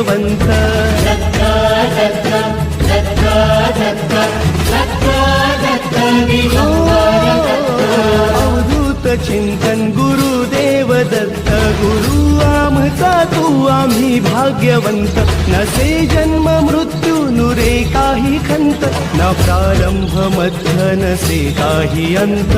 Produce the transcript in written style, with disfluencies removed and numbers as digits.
भाग्यवंत अवधूत चिंतन गुरुदेव दत्त गुरु आमचा तू आम्ही भाग्यवंत नसे जन्म मृत्यू नुरे काही खंत न प्रारंभ मध्य नसे काही अंत